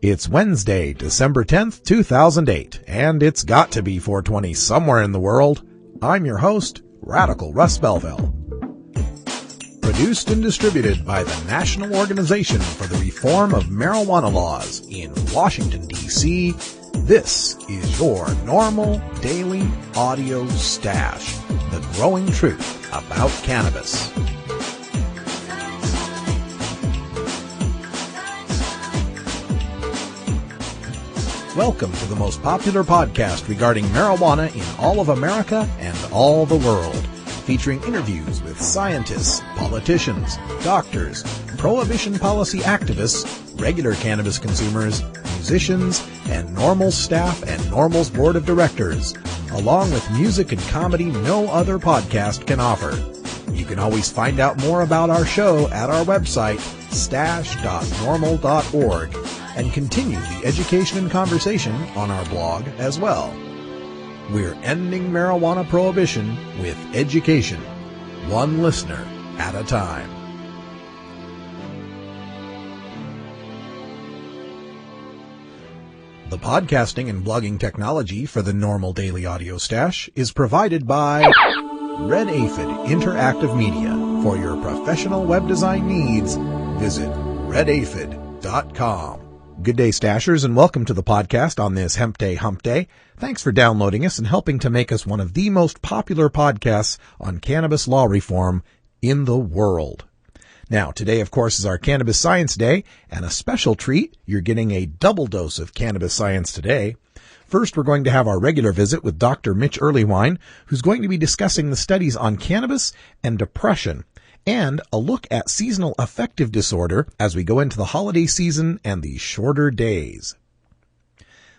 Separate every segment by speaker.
Speaker 1: It's Wednesday, December 10th, 2008, and it's got to be 420 somewhere in the world. I'm your host, Radical Russ Belville. Produced and distributed by the National Organization for the Reform of Marijuana Laws in Washington, D.C., this is your NORML Daily Audio Stash, the growing truth about cannabis. Welcome to the most popular podcast regarding marijuana in all of America and all the world, featuring interviews with scientists, politicians, doctors, prohibition policy activists, regular cannabis consumers, musicians, and NORML staff and NORML's board of directors, along with music and comedy no other podcast can offer. You can always find out more about our show at our website, stash.norml.org, and continue the education and conversation on our blog as well. We're ending marijuana prohibition with education, one listener at a time. The podcasting and blogging technology for the NORML Daily Audio Stash is provided by Red Aphid Interactive Media. For your professional web design needs, visit redaphid.com. Good day, Stashers, and welcome to the podcast on this Hemp Day Hump Day. Thanks for downloading us and helping to make us one of the most popular podcasts on cannabis law reform in the world. Now, today, of course, is our Cannabis Science Day, and a special treat, you're getting a double dose of cannabis science today. First, we're going to have our regular visit with Dr. Mitch Earlywine, who's going to be discussing the studies on cannabis and depression, and a look at seasonal affective disorder as we go into the holiday season and the shorter days.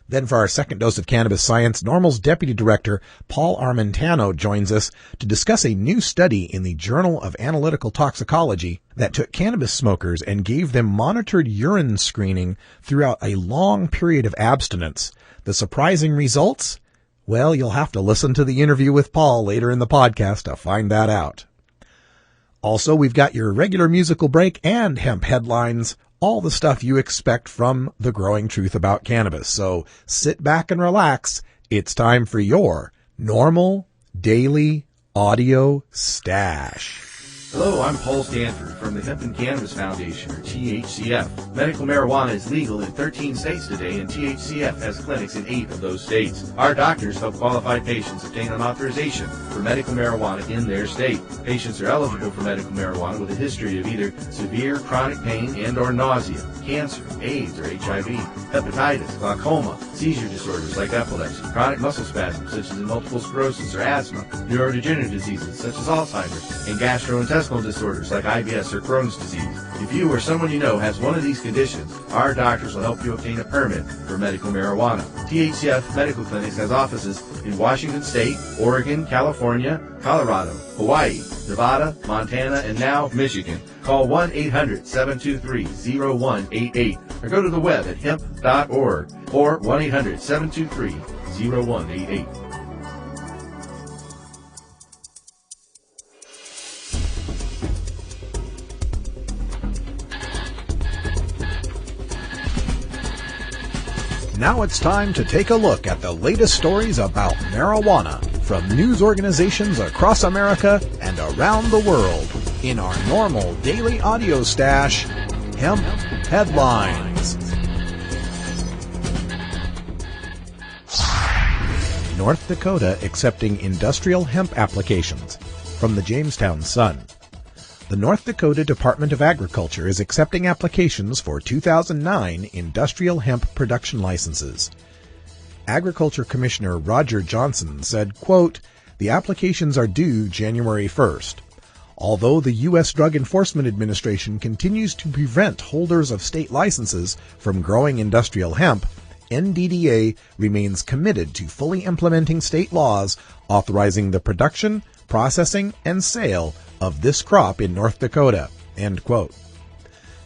Speaker 1: Then for our second dose of cannabis science, NORML's Deputy Director, Paul Armentano, joins us to discuss a new study in the Journal of Analytical Toxicology that took cannabis smokers and gave them monitored urine screening throughout a long period of abstinence. The surprising results? Well, you'll have to listen to the interview with Paul later in the podcast to find that out. Also, we've got your regular musical break and hemp headlines, all the stuff you expect from the growing truth about cannabis. So sit back and relax. It's time for your NORML Daily Audio Stash.
Speaker 2: Hello, I'm Paul Stanford from the Hemp and Cannabis Foundation, or THCF. Medical marijuana is legal in 13 states today, and THCF has clinics in 8 of those states. Our doctors help qualified patients obtain an authorization for medical marijuana in their state. Patients are eligible for medical marijuana with a history of either severe chronic pain and or nausea, cancer, AIDS or HIV, hepatitis, glaucoma, seizure disorders like epilepsy, chronic muscle spasms such as multiple sclerosis or asthma, neurodegenerative diseases such as Alzheimer's, and gastrointestinal disorders like IBS or Crohn's disease. If you or someone you know has one of these conditions, our doctors will help you obtain a permit for medical marijuana. THCF Medical Clinics has offices in Washington State, Oregon, California, Colorado, Hawaii, Nevada, Montana, and now Michigan. Call 1-800-723-0188 or go to the web at hemp.org or 1-800-723-0188.
Speaker 1: Now it's time to take a look at the latest stories about marijuana from news organizations across America and around the world in our NORML Daily Audio Stash, Hemp Headlines. North Dakota accepting industrial hemp applications from the Jamestown Sun. The North Dakota Department of Agriculture is accepting applications for 2009 industrial hemp production licenses. Agriculture Commissioner Roger Johnson said, quote, "The applications are due January 1st. Although the U.S. Drug Enforcement Administration continues to prevent holders of state licenses from growing industrial hemp, NDDA remains committed to fully implementing state laws authorizing the production, processing, and sale of this crop in North Dakota," end quote.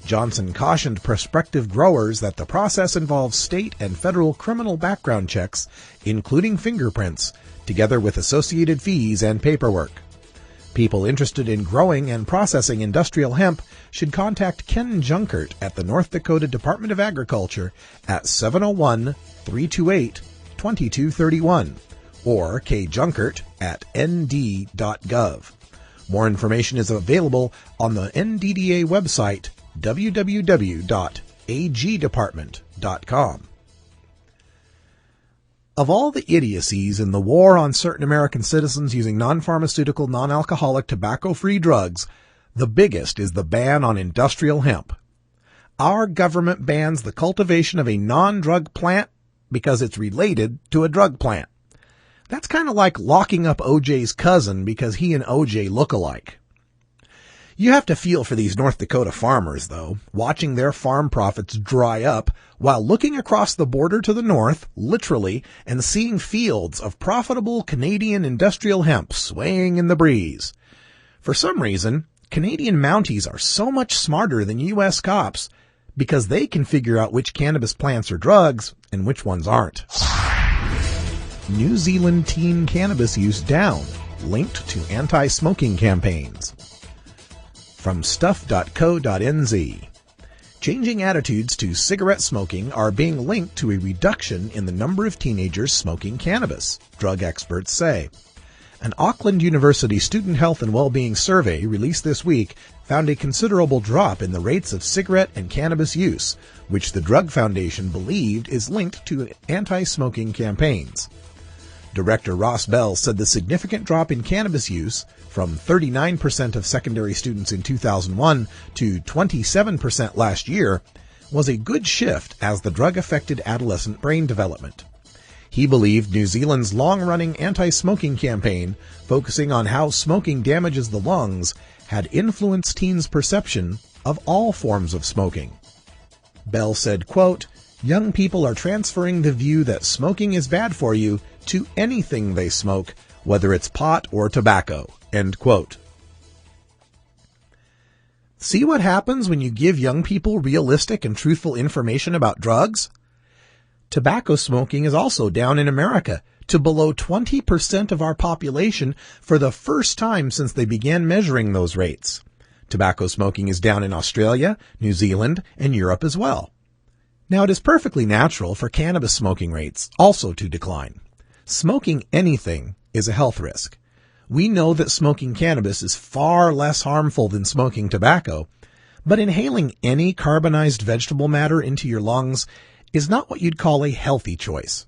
Speaker 1: Johnson cautioned prospective growers that the process involves state and federal criminal background checks, including fingerprints, together with associated fees and paperwork. People interested in growing and processing industrial hemp should contact Ken Junkert at the North Dakota Department of Agriculture at 701-328-2231 or kjunkert at nd.gov. More information is available on the NDDA website, www.agdepartment.com. Of all the idiocies in the war on certain American citizens using non-pharmaceutical, non-alcoholic, tobacco-free drugs, the biggest is the ban on industrial hemp. Our government bans the cultivation of a non-drug plant because it's related to a drug plant. That's kind of like locking up OJ's cousin because he and OJ look alike. You have to feel for these North Dakota farmers, though, watching their farm profits dry up while looking across the border to the north, literally, and seeing fields of profitable Canadian industrial hemp swaying in the breeze. For some reason, Canadian Mounties are so much smarter than U.S. cops because they can figure out which cannabis plants are drugs and which ones aren't. New Zealand teen cannabis use down, linked to anti-smoking campaigns. From stuff.co.nz. Changing attitudes to cigarette smoking are being linked to a reduction in the number of teenagers smoking cannabis, drug experts say. An Auckland University student health and well-being survey released this week found a considerable drop in the rates of cigarette and cannabis use, which the Drug Foundation believed is linked to anti-smoking campaigns. Director Ross Bell said the significant drop in cannabis use, from 39% of secondary students in 2001 to 27% last year, was a good shift as the drug affected adolescent brain development. He believed New Zealand's long-running anti-smoking campaign, focusing on how smoking damages the lungs, had influenced teens' perception of all forms of smoking. Bell said, quote, "Young people are transferring the view that smoking is bad for you to anything they smoke, whether it's pot or tobacco," end quote. See what happens when you give young people realistic and truthful information about drugs? Tobacco smoking is also down in America to below 20% of our population for the first time since they began measuring those rates. Tobacco smoking is down in Australia, New Zealand, and Europe as well. Now, it is perfectly natural for cannabis smoking rates also to decline. Smoking anything is a health risk. We know that smoking cannabis is far less harmful than smoking tobacco, but inhaling any carbonized vegetable matter into your lungs is not what you'd call a healthy choice.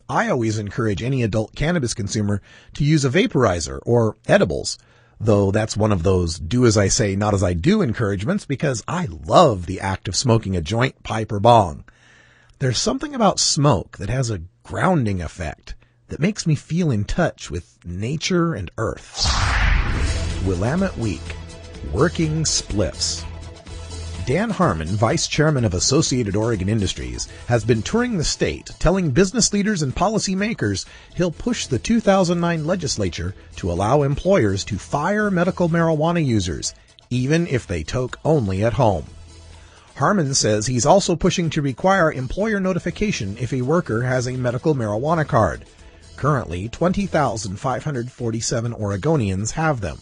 Speaker 1: I always encourage any adult cannabis consumer to use a vaporizer or edibles, though that's one of those do as I say, not as I do encouragements because I love the act of smoking a joint, pipe, or bong. There's something about smoke that has a grounding effect that makes me feel in touch with nature and earth. Willamette Week, Working Spliffs. Dan Harmon, vice chairman of Associated Oregon Industries, has been touring the state telling business leaders and policymakers he'll push the 2009 legislature to allow employers to fire medical marijuana users, even if they toke only at home. Harmon says he's also pushing to require employer notification if a worker has a medical marijuana card. Currently, 20,547 Oregonians have them.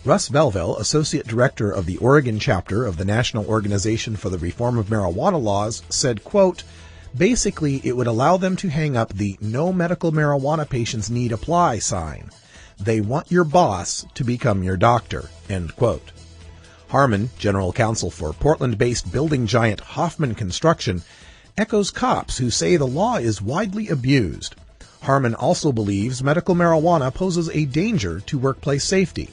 Speaker 1: Russ Belville, Associate Director of the Oregon chapter of the National Organization for the Reform of Marijuana Laws, said, quote, "Basically, it would allow them to hang up the No Medical Marijuana Patients Need Apply sign. They want your boss to become your doctor," end quote. Harmon, general counsel for Portland-based building giant Hoffman Construction, echoes cops who say the law is widely abused. Harmon also believes medical marijuana poses a danger to workplace safety.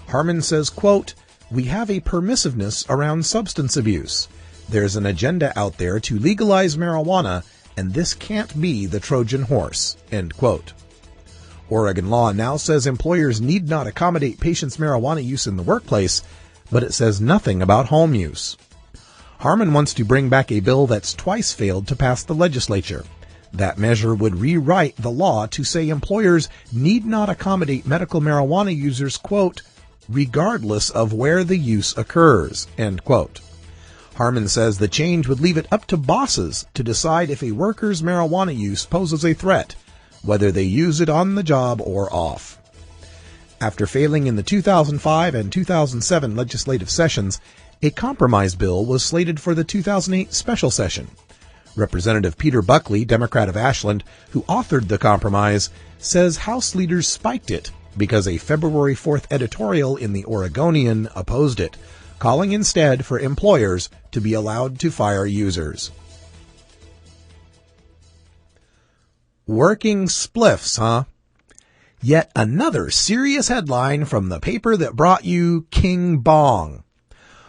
Speaker 1: Harmon says, quote, "We have a permissiveness around substance abuse. There's an agenda out there to legalize marijuana, and this can't be the Trojan horse," end quote. Oregon law now says employers need not accommodate patients' marijuana use in the workplace, but it says nothing about home use. Harmon wants to bring back a bill that's twice failed to pass the legislature. That measure would rewrite the law to say employers need not accommodate medical marijuana users, quote, "regardless of where the use occurs," end quote. Harmon says the change would leave it up to bosses to decide if a worker's marijuana use poses a threat, whether they use it on the job or off. After failing in the 2005 and 2007 legislative sessions, a compromise bill was slated for the 2008 special session. Representative Peter Buckley, Democrat of Ashland, who authored the compromise, says House leaders spiked it because a February 4th editorial in the Oregonian opposed it, calling instead for employers to be allowed to fire users. Working spliffs, huh? Yet another serious headline from the paper that brought you King Bong.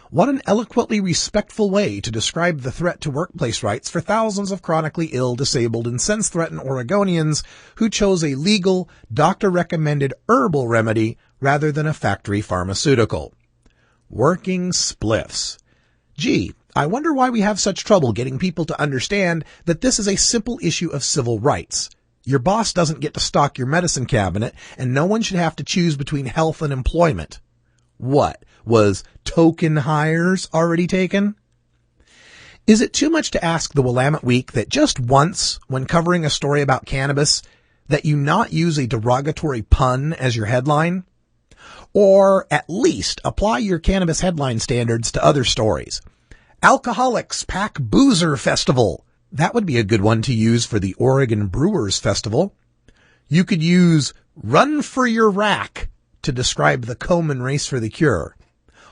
Speaker 1: What an eloquently respectful way to describe the threat to workplace rights for thousands of chronically ill, disabled, and sense-threatened Oregonians who chose a legal, doctor-recommended herbal remedy rather than a factory pharmaceutical. Working spliffs. Gee, I wonder why we have such trouble getting people to understand that this is a simple issue of civil rights. Your boss doesn't get to stock your medicine cabinet, and no one should have to choose between health and employment. What? Was token hires already taken? Is it too much to ask the Willamette Week that just once, when covering a story about cannabis, that you not use a derogatory pun as your headline? Or at least apply your cannabis headline standards to other stories. Alcoholics Pack Boozer Festival. That would be a good one to use for the Oregon Brewers Festival. You could use Run for Your Rack to describe the Komen Race for the Cure.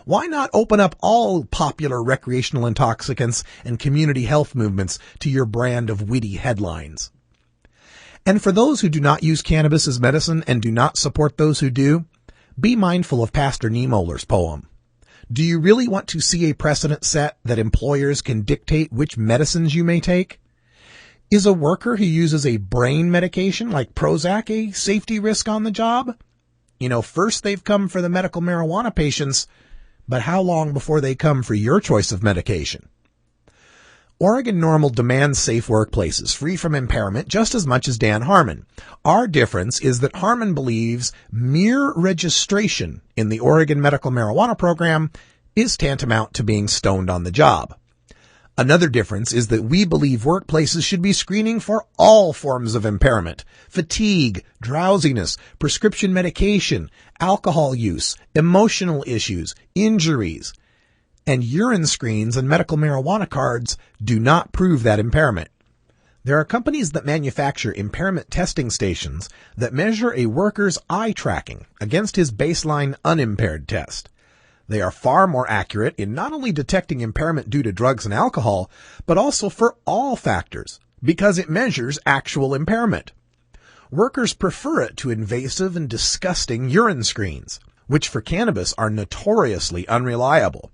Speaker 1: Why not open up all popular recreational intoxicants and community health movements to your brand of witty headlines? And for those who do not use cannabis as medicine and do not support those who do, be mindful of Pastor Niemöller's poem. Do you really want to see a precedent set that employers can dictate which medicines you may take? Is a worker who uses a brain medication like Prozac a safety risk on the job? First they've come for the medical marijuana patients, but how long before they come for your choice of medication? Oregon NORML demands safe workplaces free from impairment just as much as Dan Harmon. Our difference is that Harmon believes mere registration in the Oregon medical marijuana program is tantamount to being stoned on the job. Another difference is that we believe workplaces should be screening for all forms of impairment: fatigue, drowsiness, prescription medication, alcohol use, emotional issues, injuries. And urine screens and medical marijuana cards do not prove that impairment. There are companies that manufacture impairment testing stations that measure a worker's eye tracking against his baseline unimpaired test. They are far more accurate in not only detecting impairment due to drugs and alcohol, but also for all factors, because it measures actual impairment. Workers prefer it to invasive and disgusting urine screens, which for cannabis are notoriously unreliable.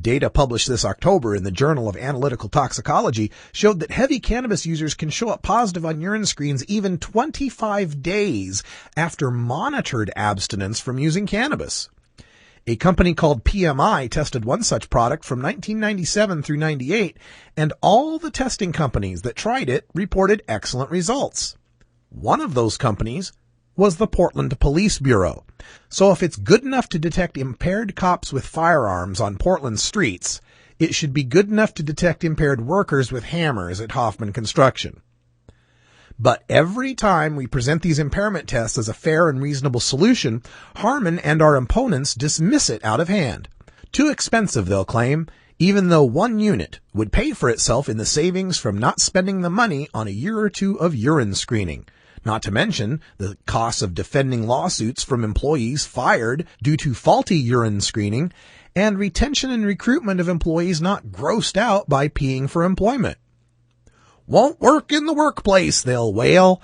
Speaker 1: Data published this October in the Journal of Analytical Toxicology showed that heavy cannabis users can show up positive on urine screens even 25 days after monitored abstinence from using cannabis. A company called PMI tested one such product from 1997 through 98, and all the testing companies that tried it reported excellent results. One of those companies was the Portland Police Bureau. So if it's good enough to detect impaired cops with firearms on Portland streets, it should be good enough to detect impaired workers with hammers at Hoffman Construction. But every time we present these impairment tests as a fair and reasonable solution, Harmon and our opponents dismiss it out of hand. Too expensive, they'll claim, even though one unit would pay for itself in the savings from not spending the money on a year or two of urine screening. Not to mention the costs of defending lawsuits from employees fired due to faulty urine screening and retention and recruitment of employees not grossed out by peeing for employment. Won't work in the workplace, they'll wail,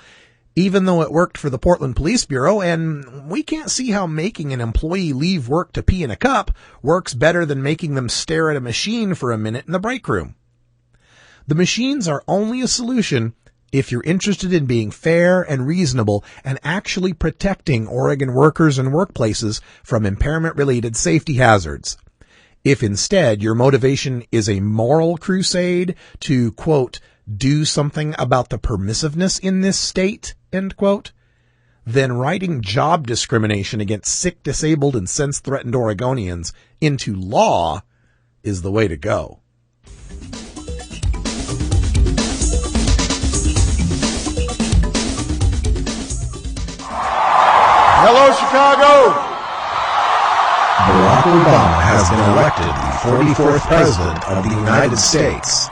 Speaker 1: even though it worked for the Portland Police Bureau, and we can't see how making an employee leave work to pee in a cup works better than making them stare at a machine for a minute in the break room. The machines are only a solution if you're interested in being fair and reasonable and actually protecting Oregon workers and workplaces from impairment-related safety hazards. If instead your motivation is a moral crusade to, quote, do something about the permissiveness in this state, end quote, then writing job discrimination against sick, disabled, and sense-threatened Oregonians into law is the way to go.
Speaker 3: Hello, Chicago.
Speaker 1: Obama has been elected the 44th President of the United States.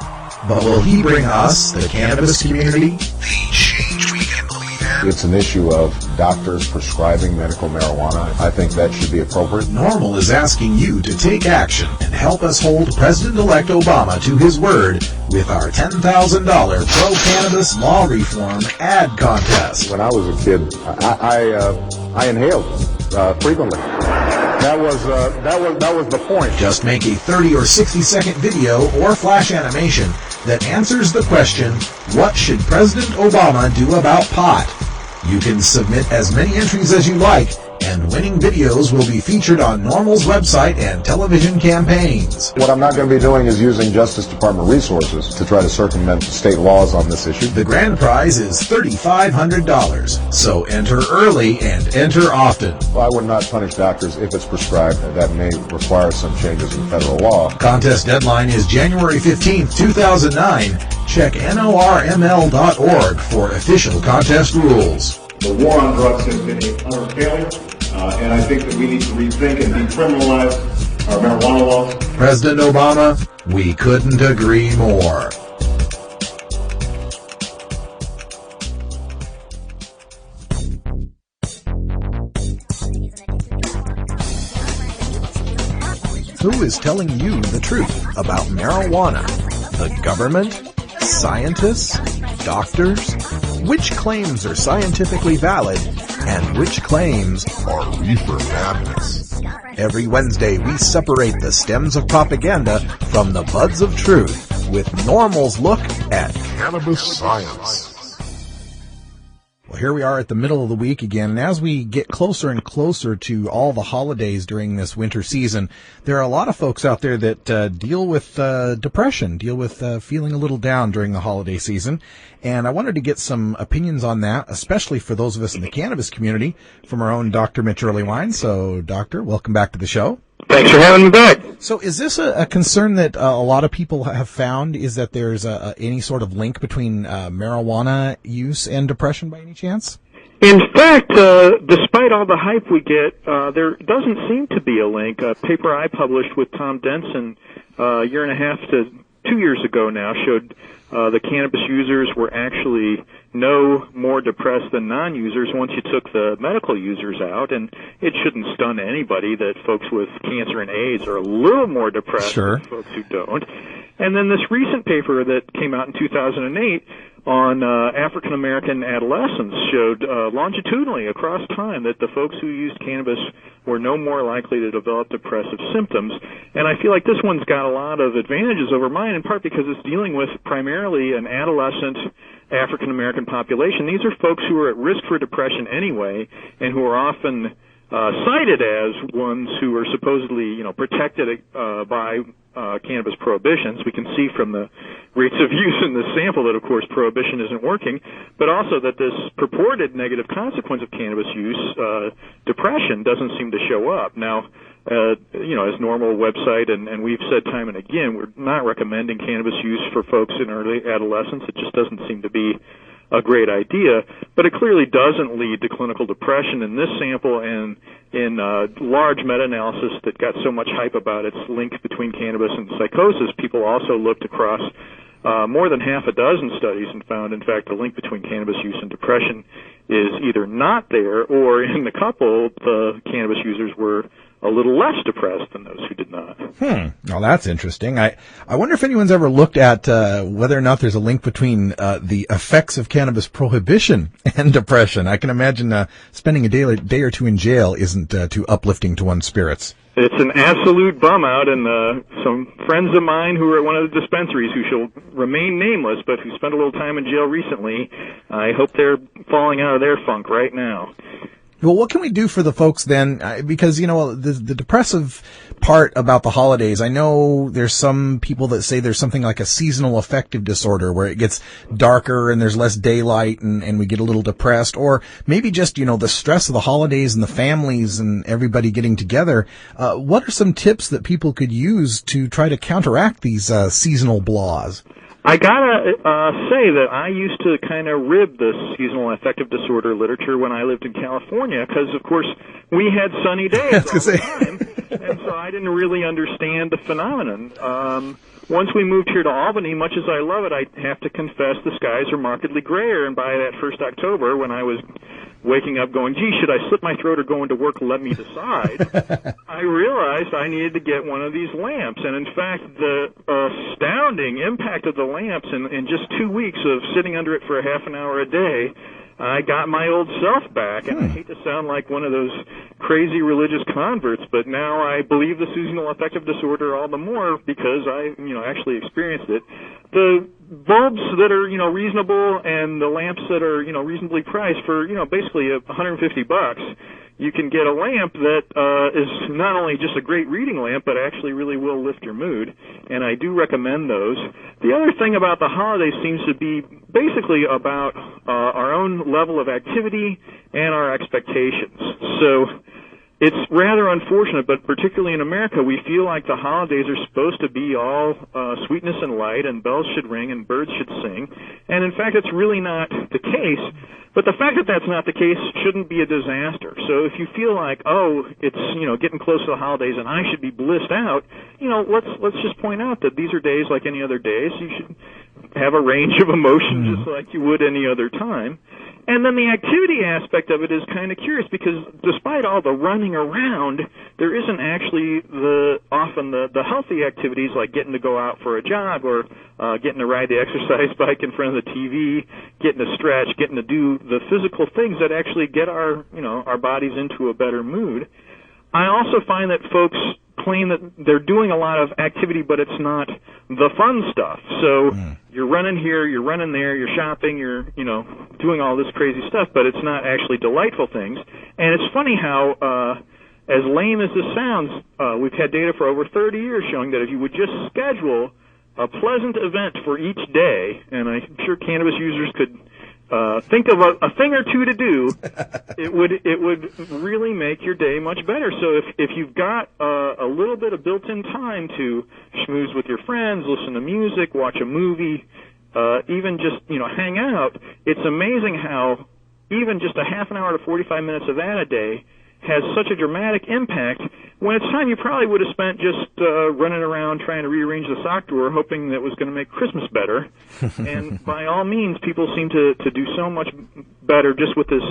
Speaker 1: But will he bring us, the cannabis community, the change we can believe in?
Speaker 3: It's an issue of doctors prescribing medical marijuana. I think that should be appropriate.
Speaker 1: NORML is asking you to take action and help us hold President-elect Obama to his word with our $10,000 pro-cannabis law reform ad contest.
Speaker 3: When I was a kid, I inhaled frequently. That was the point.
Speaker 1: Just make a 30 or 60-second video or flash animation that answers the question, what should President Obama do about pot? You can submit as many entries as you like, and winning videos will be featured on NORML's website and television campaigns.
Speaker 3: What I'm not going to be doing is using Justice Department resources to try to circumvent state laws on this issue.
Speaker 1: The grand prize is $3,500, so enter early and enter often.
Speaker 3: Well, I would not punish doctors if it's prescribed. That may require some changes in federal law.
Speaker 1: Contest deadline is January 15th, 2009. Check NORML.org for official contest rules.
Speaker 4: The war on drugs has been unfailing, and I think that we need to rethink and decriminalize our marijuana laws.
Speaker 1: President Obama, we couldn't agree more. Who is telling you the truth about marijuana? The government? Scientists? Doctors? Which claims are scientifically valid and which claims are reefer madness? Every Wednesday we separate the stems of propaganda from the buds of truth with NORML's look at cannabis science. Well, here we are at the middle of the week again, and as we get closer and closer to all the holidays during this winter season, there are a lot of folks out there that deal with depression, deal with feeling a little down during the holiday season, and I wanted to get some opinions on that, especially for those of us in the cannabis community, from our own Dr. Mitch Earlywine. So, Doctor, welcome back to the show.
Speaker 5: Thanks for having me back.
Speaker 1: So is this a concern that a lot of people have found, is that there's any sort of link between marijuana use and depression by any chance?
Speaker 5: In fact, despite all the hype we get, there doesn't seem to be a link. A paper I published with Tom Denson a year and a half to 2 years ago now showed the cannabis users were actually no more depressed than non-users once you took the medical users out, and it shouldn't stun anybody that folks with cancer and AIDS are a little more depressed than folks who don't. And then this recent paper that came out in 2008 on African American adolescents showed longitudinally across time that the folks who used cannabis were no more likely to develop depressive symptoms. And I feel like this one's got a lot of advantages over mine, in part because it's dealing with primarily an adolescent African American population. These are folks who are at risk for depression anyway, and who are often cited as ones who are supposedly, protected by cannabis prohibitions. We can see from the rates of use in this sample that, of course, prohibition isn't working, but also that this purported negative consequence of cannabis use, depression, doesn't seem to show up. Now, as NORML website, and we've said time and again, we're not recommending cannabis use for folks in early adolescence. It just doesn't seem to be a great idea, but it clearly doesn't lead to clinical depression in this sample, and in large meta-analysis that got so much hype about its link between cannabis and psychosis, people also looked across more than half a dozen studies and found, in fact, the link between cannabis use and depression is either not there, or in the couple, the cannabis users were a little less depressed than those who did not.
Speaker 1: Well, that's interesting. I wonder if anyone's ever looked at whether or not there's a link between the effects of cannabis prohibition and depression. I can imagine spending a day or two in jail isn't too uplifting to one's spirits.
Speaker 5: It's an absolute bum out, and some friends of mine who are at one of the dispensaries, who shall remain nameless, but who spent a little time in jail recently, I hope they're falling out of their funk right now.
Speaker 1: Well, what can we do for the folks then? Because, the depressive part about the holidays, I know there's some people that say there's something like a seasonal affective disorder where it gets darker and there's less daylight and we get a little depressed, or maybe just, the stress of the holidays and the families and everybody getting together. What are some tips that people could use to try to counteract these seasonal blahs?
Speaker 5: I gotta say that I used to kind of rib the seasonal affective disorder literature when I lived in California, because, of course, we had sunny days all the time. And so I didn't really understand the phenomenon. Once we moved here to Albany, much as I love it, I have to confess the skies are markedly grayer. And by that first October, when I was waking up going, gee, should I slit my throat or go into work? Let me decide. I realized I needed to get one of these lamps. And in fact, the astounding impact of the lamps in just 2 weeks of sitting under it for a half an hour a day, I got my old self back. And I hate to sound like one of those crazy religious converts, but now I believe the seasonal affective disorder all the more because I, actually experienced it. The bulbs that are, reasonable and the lamps that are, reasonably priced for, basically $150, you can get a lamp that is not only just a great reading lamp, but actually really will lift your mood, and I do recommend those. The other thing about the holidays seems to be basically about our own level of activity and our expectations. So it's rather unfortunate, but particularly in America, we feel like the holidays are supposed to be all sweetness and light, and bells should ring and birds should sing. And in fact, it's really not the case. But the fact that that's not the case shouldn't be a disaster. So if you feel like, oh, it's getting close to the holidays and I should be blissed out, let's just point out that these are days like any other days. You should have a range of emotions just like you would any other time. And then the activity aspect of it is kind of curious because despite all the running around, there isn't actually often the healthy activities like getting to go out for a jog or getting to ride the exercise bike in front of the TV, getting to stretch, getting to do the physical things that actually get our bodies into a better mood. I also find that folks claim that they're doing a lot of activity, but it's not the fun stuff. So you're running here, you're running there, you're shopping, you're, doing all this crazy stuff, but it's not actually delightful things. And it's funny how, as lame as this sounds, we've had data for over 30 years showing that if you would just schedule a pleasant event for each day, and I'm sure cannabis users could think of a thing or two to do, it would really make your day much better. So if you've got a little bit of built-in time to schmooze with your friends, listen to music, watch a movie, even just hang out, it's amazing how even just a half an hour to 45 minutes of that a day has such a dramatic impact when it's time you probably would have spent just running around trying to rearrange the sock drawer hoping that was going to make Christmas better. And by all means, people seem to do so much better just with this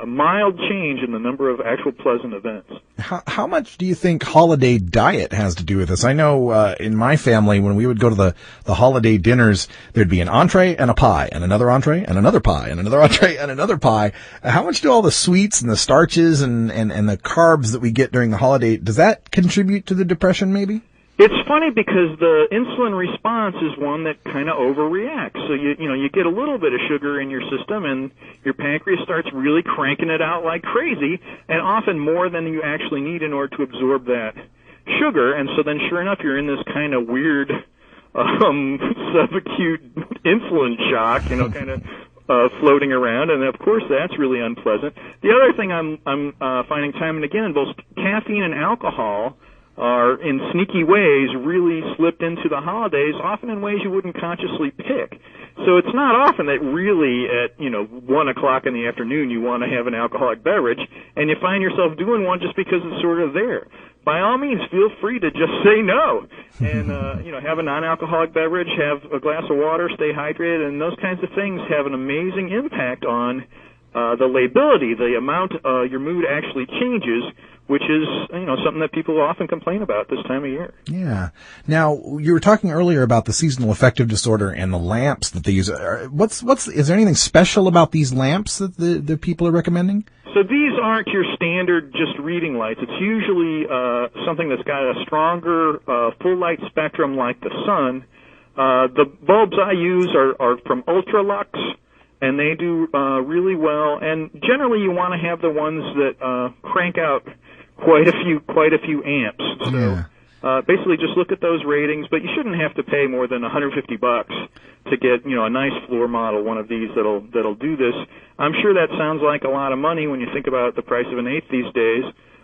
Speaker 5: mild change in the number of actual pleasant events.
Speaker 1: How much do you think holiday diet has to do with this? I know in my family, when we would go to the holiday dinners, there'd be an entree and a pie, and another entree and another pie, and another entree and another pie. How much do all the sweets and the starches and the carbs that we get during the holiday, does that contribute to the depression maybe?
Speaker 5: It's funny because the insulin response is one that kind of overreacts. So you get a little bit of sugar in your system and your pancreas starts really cranking it out like crazy, and often more than you actually need in order to absorb that sugar. And so then sure enough, you're in this kind of weird subacute insulin shock, kind of floating around, and of course that's really unpleasant. The other thing I'm finding time and again, both caffeine and alcohol are in sneaky ways really slipped into the holidays, often in ways you wouldn't consciously pick. So it's not often that really at 1 o'clock in the afternoon you want to have an alcoholic beverage, and you find yourself doing one just because it's sort of there. By all means, feel free to just say no and have a non-alcoholic beverage, have a glass of water, stay hydrated, and those kinds of things have an amazing impact on the lability, the amount your mood actually changes, which is something that people often complain about this time of year.
Speaker 1: Yeah. Now, you were talking earlier about the seasonal affective disorder and the lamps that they use. Is there anything special about these lamps that the people are recommending?
Speaker 5: So these aren't your standard just reading lights. It's usually something that's got a stronger full light spectrum like the sun. The bulbs I use are from Ultralux, and they do really well. And generally, you want to have the ones that crank out quite a few amps. So basically, just look at those ratings. But you shouldn't have to pay more than $150 to get a nice floor model one of these that'll do this. I'm sure that sounds like a lot of money when you think about the price of an eighth these days,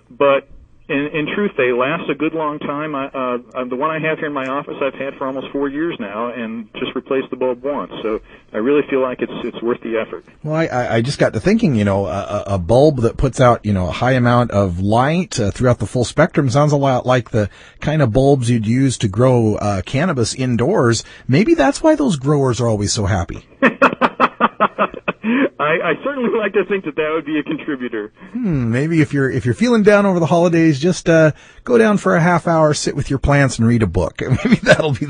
Speaker 5: but in truth, they last a good long time. The one I have here in my office, I've had for almost 4 years now, and just replaced the bulb once. So I really feel like it's worth the effort.
Speaker 1: Well, I just got to thinking, a bulb that puts out, a high amount of light throughout the full spectrum sounds a lot like the kind of bulbs you'd use to grow cannabis indoors. Maybe that's why those growers are always so happy.
Speaker 5: I certainly like to think that would be a contributor.
Speaker 1: Maybe if you're feeling down over the holidays, just go down for a half hour, sit with your plants, and read a book. Maybe that'll be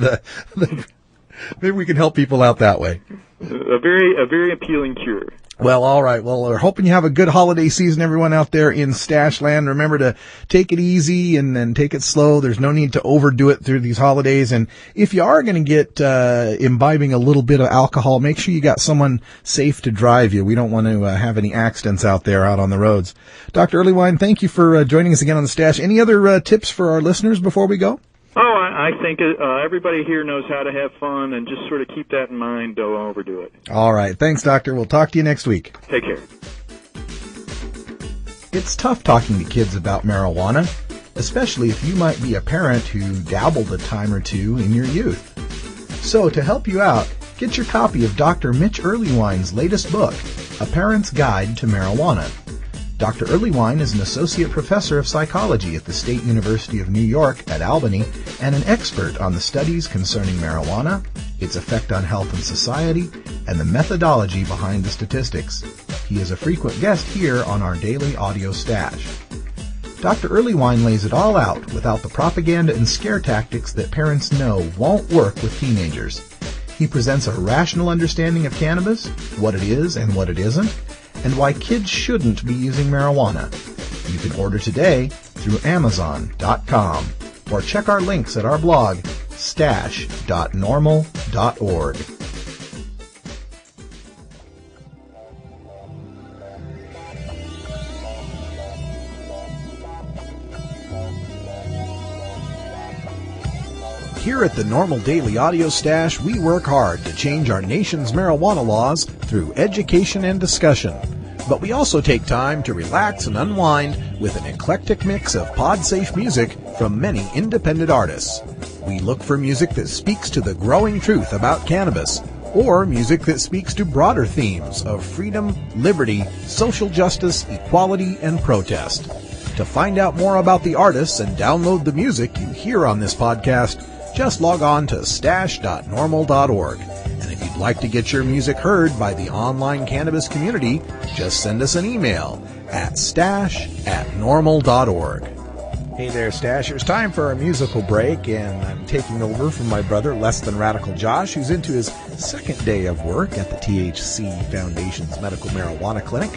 Speaker 1: maybe we can help people out that way.
Speaker 5: A very appealing cure.
Speaker 1: Well, all right. Well, we're hoping you have a good holiday season, everyone out there in Stash Land. Remember to take it easy and take it slow. There's no need to overdo it through these holidays. And if you are going to get imbibing a little bit of alcohol, make sure you got someone safe to drive you. We don't want to have any accidents out there out on the roads. Dr. Earlywine, thank you for joining us again on the Stash. Any other tips for our listeners before we go?
Speaker 5: Oh, I think everybody here knows how to have fun, and just sort of keep that in mind. Don't overdo it.
Speaker 1: All right. Thanks, Doctor. We'll talk to you next week.
Speaker 5: Take care.
Speaker 1: It's tough talking to kids about marijuana, especially if you might be a parent who dabbled a time or two in your youth. So to help you out, get your copy of Dr. Mitch Earlywine's latest book, A Parent's Guide to Marijuana. Dr. Earlywine is an associate professor of psychology at the State University of New York at Albany and an expert on the studies concerning marijuana, its effect on health and society, and the methodology behind the statistics. He is a frequent guest here on our daily audio stash. Dr. Earlywine lays it all out without the propaganda and scare tactics that parents know won't work with teenagers. He presents a rational understanding of cannabis, what it is and what it isn't, and why kids shouldn't be using marijuana. You can order today through Amazon.com or check our links at our blog, stash.normal.org. Here at the Normal Daily Audio Stash, we work hard to change our nation's marijuana laws through education and discussion. But we also take time to relax and unwind with an eclectic mix of pod-safe music from many independent artists. We look for music that speaks to the growing truth about cannabis, or music that speaks to broader themes of freedom, liberty, social justice, equality, and protest. To find out more about the artists and download the music you hear on this podcast, just log on to stash.normal.org. And if you'd like to get your music heard by the online cannabis community, just send us an email at stash@normal.org. Hey there, Stashers. Time for our musical break, and I'm taking over from my brother, Less Than Radical Josh, who's into his second day of work at the THC Foundation's Medical Marijuana Clinic.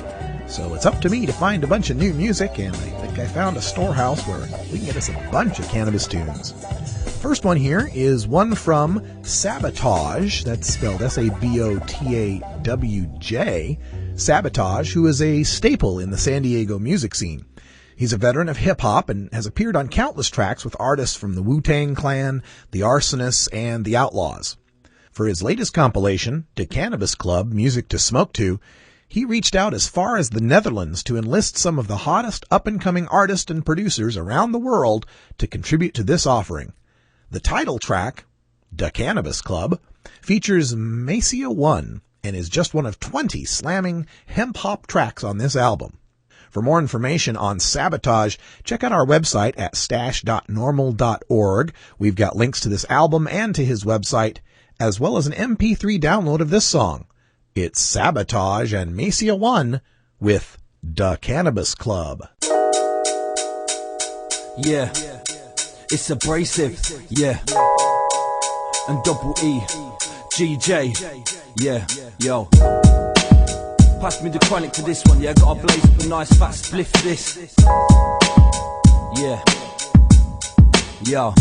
Speaker 1: So it's up to me to find a bunch of new music, and I think I found a storehouse where we can get us a bunch of cannabis tunes. First one here is one from Sabotage, that's spelled Sabotawj, Sabotage, who is a staple in the San Diego music scene. He's a veteran of hip-hop and has appeared on countless tracks with artists from the Wu-Tang Clan, the Arsonists, and the Outlaws. For his latest compilation, To Cannabis Club, Music to Smoke To, he reached out as far as the Netherlands to enlist some of the hottest up-and-coming artists and producers around the world to contribute to this offering. The title track, Da Cannabis Club, features Macia 1 and is just one of 20 slamming hemp-hop tracks on this album. For more information on Sabotage, check out our website at stash.normal.org. We've got links to this album and to his website, as well as an MP3 download of this song. It's Sabotage and Macia 1 with Da Cannabis Club.
Speaker 6: Yeah. It's abrasive, yeah, and double E, GJ, yeah, yo. Pass me the chronic for this one, yeah, got a blaze up a nice fat spliff for this. Yeah. Yo,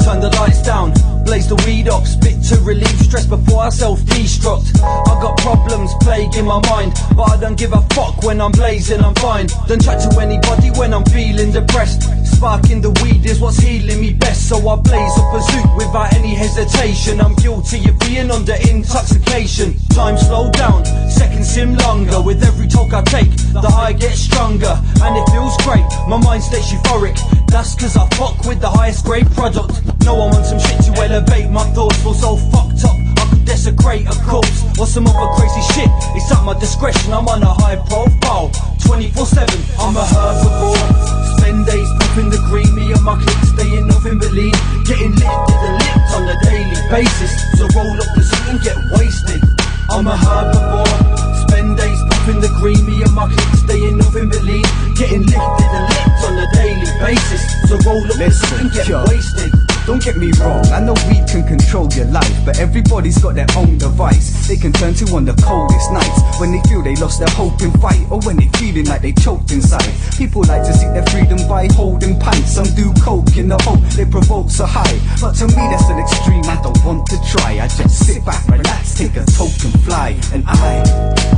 Speaker 6: turn the lights down, blaze the weed up, spit to relieve stress before I self-destruct. I got problems plaguing my mind, but I don't give a fuck when I'm blazing, I'm fine. Don't chat to anybody when I'm feeling depressed. spark in the weed is what's healing me best. So I blaze a pursuit without any hesitation. I'm guilty of being under intoxication. Time slowed down, seconds seem longer. With every talk I take, the high gets stronger. And it feels great, my mind stays euphoric. That's cause I fuck with the highest grade product. No, I'm on some shit to elevate. My thoughts feel so fucked up I could desecrate a corpse or some other crazy shit. It's at my discretion, I'm on a high profile 24/7, I'm a herbivore. Spend days puffing the green, me and my clique staying nothing but lean. Getting lifted and licked on a daily basis. So roll up the suit and get wasted. I'm a herbivore. Spend days puffing the green, me and my clique staying nothing but lean. Getting lifted and licked on a daily basis. So roll up the suit and get wasted.
Speaker 7: Don't get me wrong, I know weed can control your life, but everybody's got their own device they can turn to on the coldest nights, when they feel they lost their hope in fight, or when they feeling like they choked inside. People like to seek their freedom by holding pints. Some do coke in the hope they provoke so high, but to me that's an extreme I don't want to try. I just sit back, relax, take a toke and fly. And I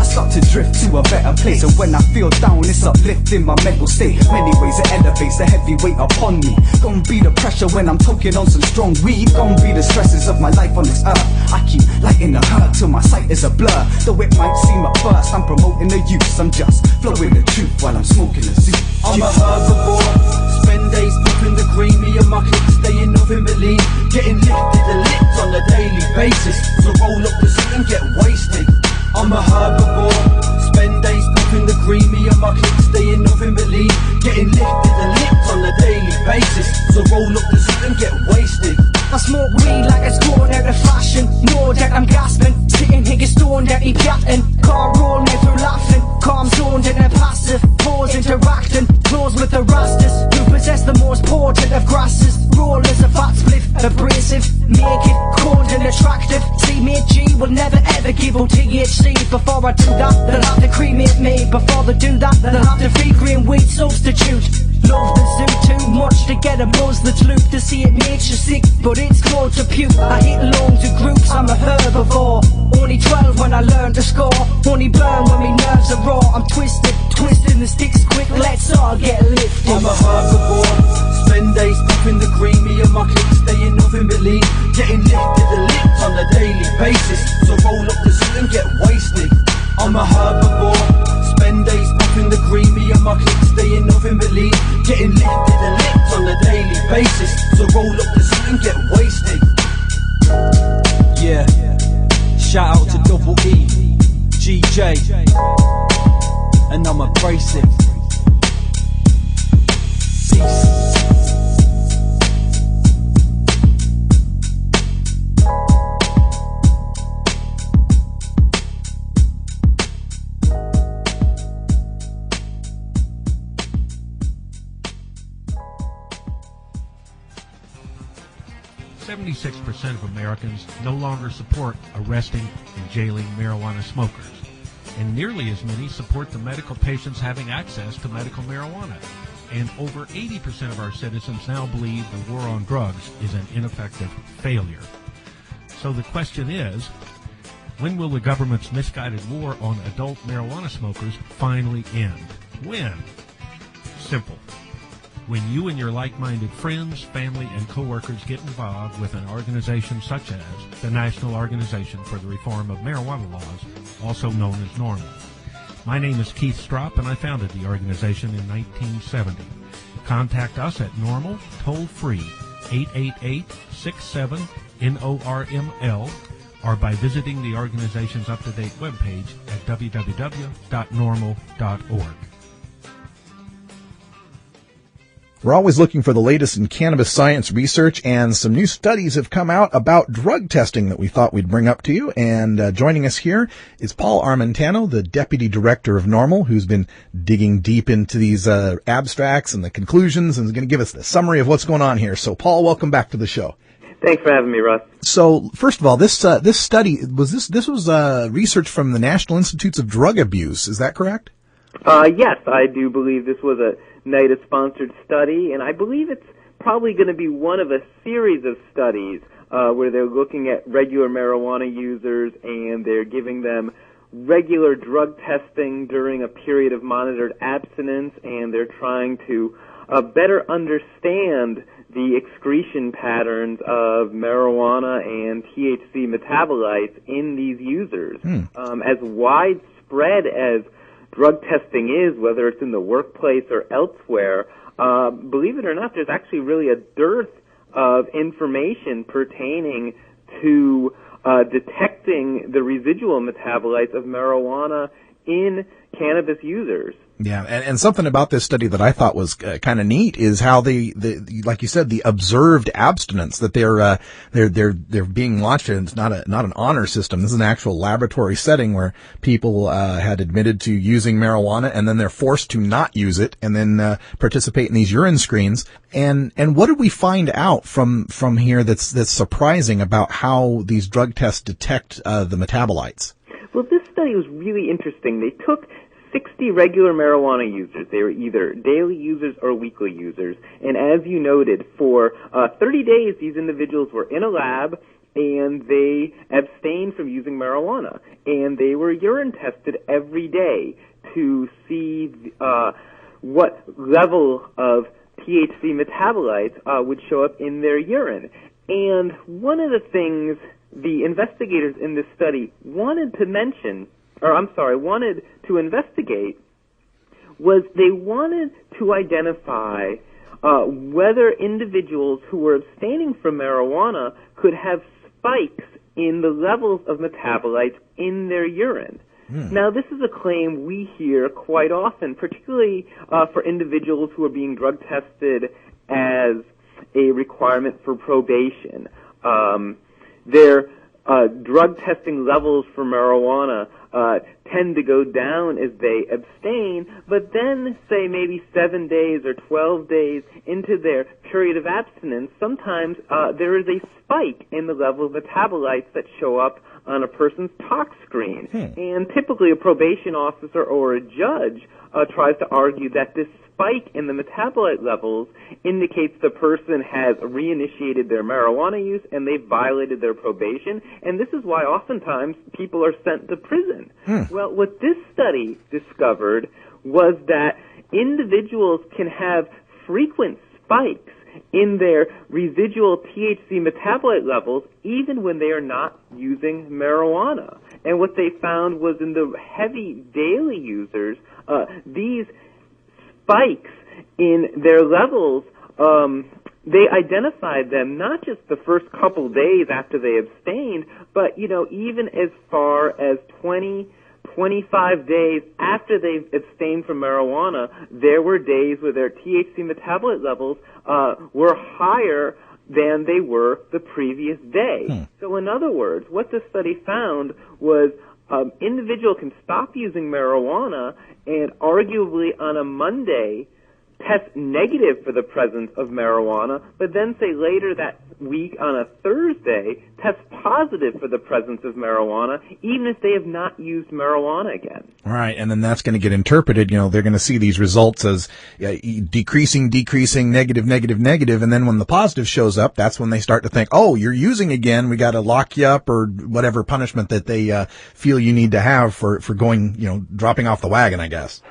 Speaker 7: start to drift to a better place. And when I feel down, it's uplifting my mental state. Many ways it elevates the heavy weight upon me. Gonna be the pressure when I'm toking on some strong weed. Gonna be the stresses of my life on this earth. I keep lighting the hurt till my sight is a blur. Though it might seem at first I'm promoting the use, I'm just flowing the truth while I'm smoking the zoo.
Speaker 6: I'm a herbivore. Spend days puffing the green, me and my clique staying nothing but lean. Getting lifted and licked on a daily basis. So roll up the suit and get wasted. I'm a herbivore. Spend days puffing the green, me and my clique staying nothing but lean. Getting lifted and licked on a daily basis. So roll up the suit and get wasted.
Speaker 8: I smoke weed like it's going out of fashion. Know that I'm gasping, sitting here stoned at me plotting. Car rolling through laughing, calm zoned in a passive pose interacting. Close with the rastas who possess the most potent of grasses. Roll as a fat spliff, abrasive, make it cold and attractive. See me G will never ever give out THC. Before I do that, they'll have to cremate me. Before they do that, they'll have to feed green weed substitute. Love the zoo too much to get a buzz that's loop. To see it makes you sick, but it's called to puke. I hit loads of groups, I'm a herbivore. Only 12 when I learn to score. Only burn when my nerves are raw. I'm twisting the sticks quick, let's all get lifted.
Speaker 6: I'm a herbivore. Spend days puffing the green, me and my clique staying nothing but lean. Getting lifted and licked on a daily basis. So roll up the suit and get wasted. I'm a herbivore. Spend days puffing the green, me and my clique staying nothing but lean. Getting lifted and licked on a daily basis. So roll up the suit and get wasted. Yeah. Shout out to Double E, GJ, and I'm abrasive. Peace.
Speaker 9: 76% of Americans no longer support arresting and jailing marijuana smokers, and nearly as many support the medical patients having access to medical marijuana. And over 80% of our citizens now believe the war on drugs is an ineffective failure. So the question is, when will the government's misguided war on adult marijuana smokers finally end? When? Simple. When you and your like-minded friends, family, and coworkers get involved with an organization such as the National Organization for the Reform of Marijuana Laws, also known as NORML. My name is Keith Stropp, and I founded the organization in 1970. Contact us at NORML, toll-free, 888-67-NORML, or by visiting the organization's up-to-date webpage at www.norml.org.
Speaker 1: We're always looking for the latest in cannabis science research, and some new studies have come out about drug testing that we thought we'd bring up to you. And joining us here is Paul Armentano, the Deputy Director of NORML, who's been digging deep into these abstracts and the conclusions and is going to give us the summary of what's going on here. So, Paul, welcome back to the show.
Speaker 10: Thanks for having me, Russ.
Speaker 1: So, first of all, this study, was research from the National Institutes of Drug Abuse. Is that correct?
Speaker 10: Yes, I do believe this was a NIDA-sponsored study, and I believe it's probably going to be one of a series of studies where they're looking at regular marijuana users and they're giving them regular drug testing during a period of monitored abstinence, and they're trying to better understand the excretion patterns of marijuana and THC metabolites in these users. As widespread as drug testing is, whether it's in the workplace or elsewhere, believe it or not, there's actually really a dearth of information pertaining to detecting the residual metabolites of marijuana in cannabis users.
Speaker 1: Yeah, and something about this study that I thought was kind of neat is how the like you said, the observed abstinence that they're being launched in. It's not an honor system. This is an actual laboratory setting where people had admitted to using marijuana, and then they're forced to not use it, and then participate in these urine screens. And what did we find out from here that's surprising about how these drug tests detect the metabolites?
Speaker 10: Well, this study was really interesting. They took 60 regular marijuana users. They were either daily users or weekly users. And as you noted, for 30 days, these individuals were in a lab, and they abstained from using marijuana. And they were urine tested every day to see what level of THC metabolites would show up in their urine. And one of the things the investigators in this study wanted to investigate was they wanted to identify whether individuals who were abstaining from marijuana could have spikes in the levels of metabolites in their urine. Now, this is a claim we hear quite often, particularly for individuals who are being drug tested as a requirement for probation. Their drug testing levels for marijuana tend to go down as they abstain, but then, say, maybe 7 days or 12 days into their period of abstinence, sometimes there is a spike in the level of metabolites that show up on a person's tox screen. And typically a probation officer or a judge tries to argue that this spike in the metabolite levels indicates the person has reinitiated their marijuana use and they've violated their probation, and this is why oftentimes people are sent to prison. Well, what this study discovered was that individuals can have frequent spikes in their residual THC metabolite levels even when they are not using marijuana. And what they found was in the heavy daily users, these spikes in their levels, they identified them not just the first couple days after they abstained, but, even as far as 25 days after they've abstained from marijuana, there were days where their THC metabolite levels were higher than they were the previous day. So in other words, what this study found was individual can stop using marijuana and arguably on a Monday test negative for the presence of marijuana, but then say later that week on a Thursday test positive for the presence of marijuana, even if they have not used marijuana again.
Speaker 1: Right, and then that's going to get interpreted. They're going to see these results as decreasing, negative, and then when the positive shows up, that's when they start to think, oh, you're using again, we got to lock you up, or whatever punishment that they feel you need to have for going, dropping off the wagon, I guess.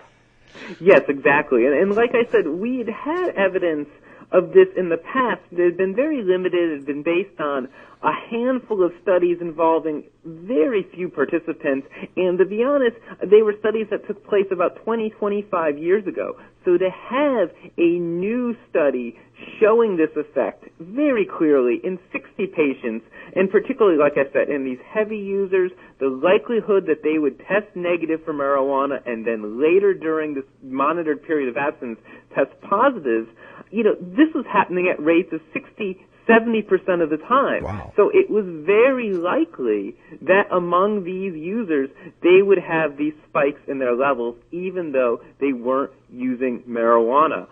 Speaker 10: Yes, exactly. And like I said, we had evidence of this in the past. It had been very limited. It had been based on a handful of studies involving very few participants. And to be honest, they were studies that took place about 25 years ago. So to have a new study showing this effect very clearly in 60 patients, and particularly, like I said, in these heavy users, the likelihood that they would test negative for marijuana and then later during this monitored period of abstinence test positive, this was happening at rates of 60-70% of the time.
Speaker 1: Wow.
Speaker 10: So it was very likely that among these users, they would have these spikes in their levels even though they weren't using marijuana.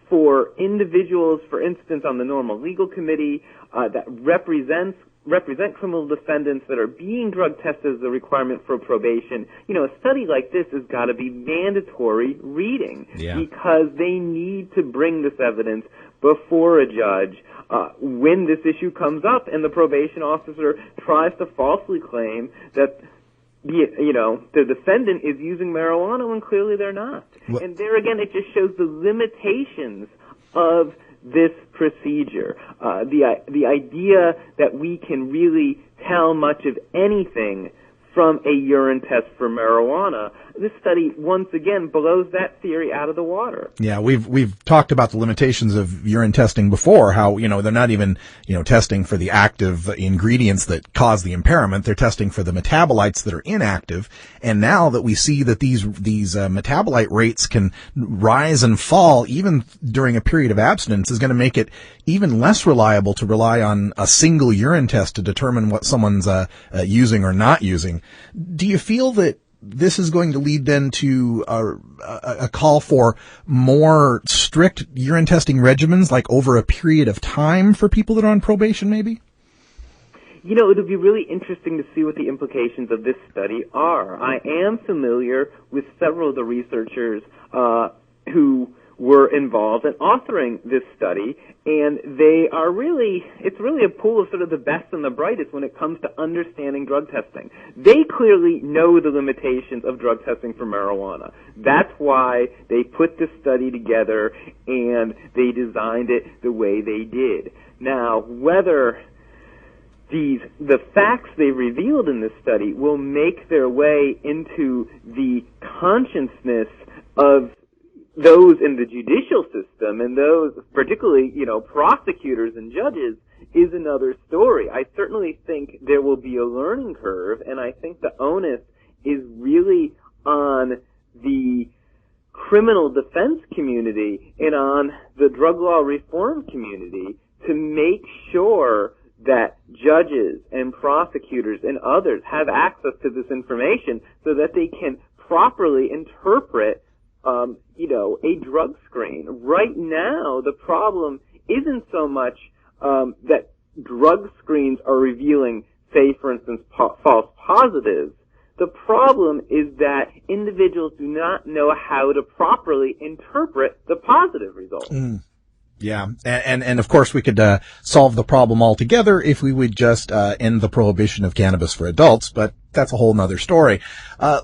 Speaker 10: For individuals, for instance, on the NORML Legal Committee that represent criminal defendants that are being drug tested as a requirement for probation, a study like this has got to be mandatory reading because they need to bring this evidence before a judge when this issue comes up and the probation officer tries to falsely claim that the defendant is using marijuana when clearly they're not.
Speaker 1: Well,
Speaker 10: and there again, it just shows the limitations of this procedure. The idea that we can really tell much of anything from a urine test for marijuana, this study once again blows that theory out of the water.
Speaker 1: Yeah, we've talked about the limitations of urine testing before, how, they're not even, testing for the active ingredients that cause the impairment. They're testing for the metabolites that are inactive. And now that we see that these metabolite rates can rise and fall even during a period of abstinence, is going to make it even less reliable to rely on a single urine test to determine what someone's using or not using. Do you feel that this is going to lead then to a call for more strict urine testing regimens, like over a period of time for people that are on probation, maybe?
Speaker 10: It'll be really interesting to see what the implications of this study are. I am familiar with several of the researchers who were involved in authoring this study, and it's really a pool of sort of the best and the brightest when it comes to understanding drug testing. They clearly know the limitations of drug testing for marijuana. That's why they put this study together and they designed it the way they did. Now, whether the facts they revealed in this study will make their way into the consciousness of those in the judicial system, and those particularly, prosecutors and judges, is another story. I certainly think there will be a learning curve, and I think the onus is really on the criminal defense community and on the drug law reform community to make sure that judges and prosecutors and others have access to this information so that they can properly interpret a drug screen. Right now, the problem isn't so much that drug screens are revealing, say, for instance, false positives. The problem is that individuals do not know how to properly interpret the positive results.
Speaker 1: Yeah, and of course we could solve the problem altogether if we would just end the prohibition of cannabis for adults, but that's a whole nother story.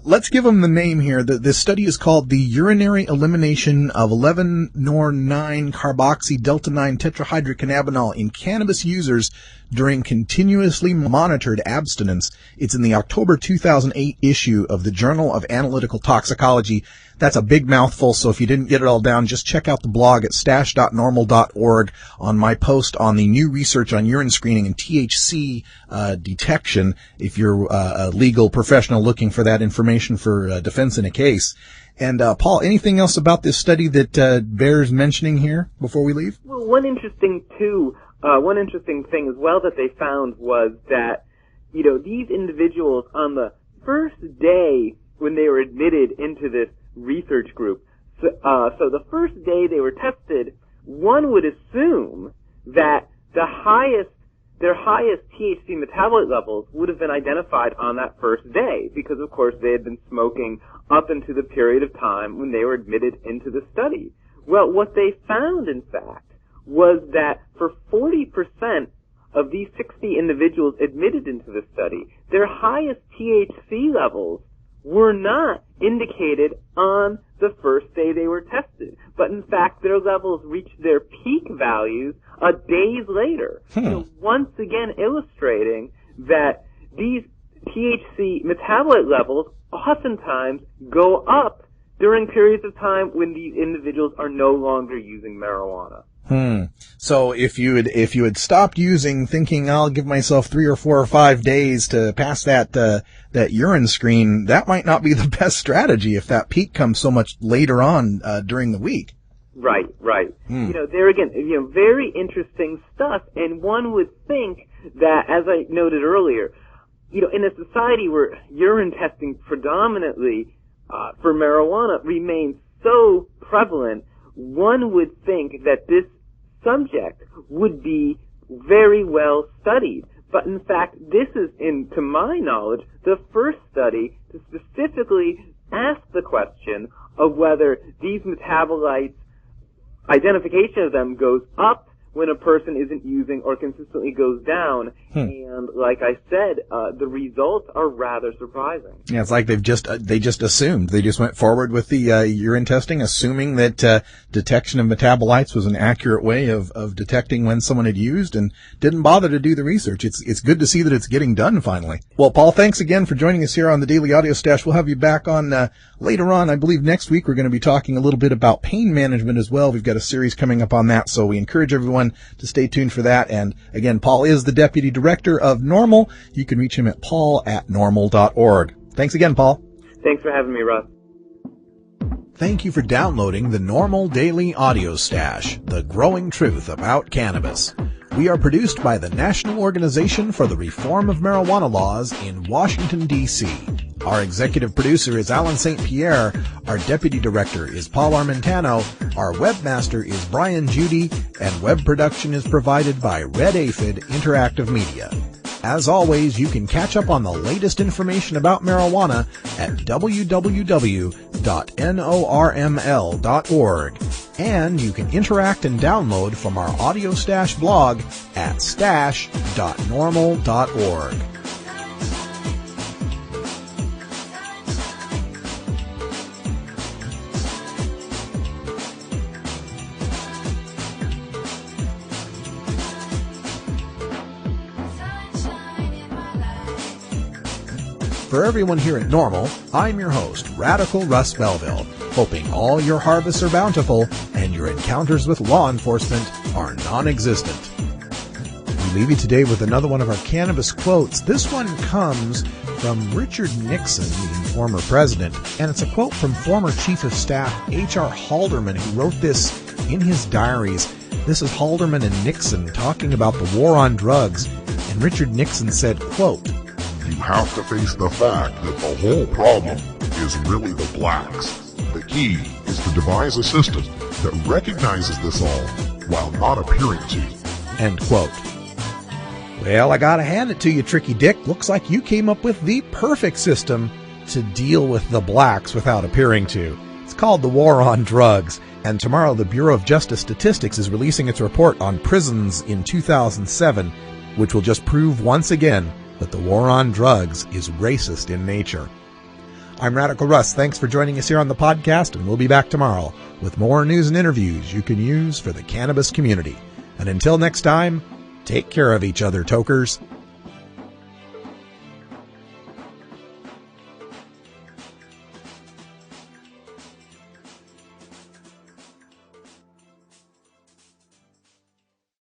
Speaker 1: Let's give them the name here. This study is called the Urinary Elimination of 11-nor-9-carboxy-delta-9 tetrahydrocannabinol in Cannabis Users During Continuously Monitored Abstinence. It's in the October 2008 issue of the Journal of Analytical Toxicology. That's a big mouthful, so if you didn't get it all down, just check out the blog at stash.normal.org on my post on the new research on urine screening and THC detection, if you're a legal professional looking for that information for defense in a case. And Paul, anything else about this study that bears mentioning here before we leave?
Speaker 10: Well, one interesting thing as well that they found was that, these individuals on the first day when they were admitted into this research group, so the first day they were tested, one would assume that their highest THC metabolite levels would have been identified on that first day because, of course, they had been smoking up into the period of time when they were admitted into the study. Well, what they found, in fact, was that for 40% of these 60 individuals admitted into the study, their highest THC levels were not indicated on the first day they were tested, but in fact their levels reached their peak values days later. So once again illustrating that these THC metabolite levels oftentimes go up during periods of time when these individuals are no longer using marijuana.
Speaker 1: So if you had stopped using, thinking I'll give myself 3 or 4 or 5 days to pass that urine screen, that might not be the best strategy if that peak comes so much later on during the week.
Speaker 10: Right. There again, very interesting stuff, and one would think that, as I noted earlier, in a society where urine testing predominantly for marijuana remains so prevalent, one would think that this subject would be very well studied. But in fact, this is, to my knowledge, the first study to specifically ask the question of whether these metabolites, identification of them goes up when a person isn't using or consistently goes down. And like I said, the results are rather surprising.
Speaker 1: Yeah, it's like they just assumed. They just went forward with the urine testing, assuming that detection of metabolites was an accurate way of detecting when someone had used, and didn't bother to do the research. It's good to see that it's getting done finally. Well, Paul, thanks again for joining us here on the Daily Audio Stash. We'll have you back on later on. I believe next week we're going to be talking a little bit about pain management as well. We've got a series coming up on that, so we encourage everyone to stay tuned for that. And again, Paul is the Deputy Director of NORML. You can reach him at paul@norml.org. Thanks again, Paul.
Speaker 10: Thanks for having me, Russ.
Speaker 1: Thank you for downloading the NORML Daily Audio Stash, the growing truth about cannabis. We are produced by the National Organization for the Reform of Marijuana Laws in Washington, D.C. Our executive producer is Alan St. Pierre. Our deputy director is Paul Armentano. Our webmaster is Brian Judy. And web production is provided by Red Aphid Interactive Media. As always, you can catch up on the latest information about marijuana at www.norml.org. And you can interact and download from our Audio Stash blog at stash.norml.org. For everyone here at NORML, I'm your host, Radical Russ Belville, hoping all your harvests are bountiful and your encounters with law enforcement are non-existent. We leave you today with another one of our cannabis quotes. This one comes from Richard Nixon, the former president, and it's a quote from former Chief of Staff H.R. Halderman, who wrote this in his diaries. This is Halderman and Nixon talking about the war on drugs, and Richard Nixon said, quote,
Speaker 11: "You have to face the fact that the whole problem is really the blacks. The key is to devise a system that recognizes this all while not appearing to."
Speaker 1: End quote. Well, I gotta hand it to you, Tricky Dick. Looks like you came up with the perfect system to deal with the blacks without appearing to. It's called the War on Drugs. And tomorrow the Bureau of Justice Statistics is releasing its report on prisons in 2007, which will just prove once again that the war on drugs is racist in nature. I'm Radical Russ. Thanks for joining us here on the podcast, and we'll be back tomorrow with more news and interviews you can use for the cannabis community. And until next time, take care of each other, tokers.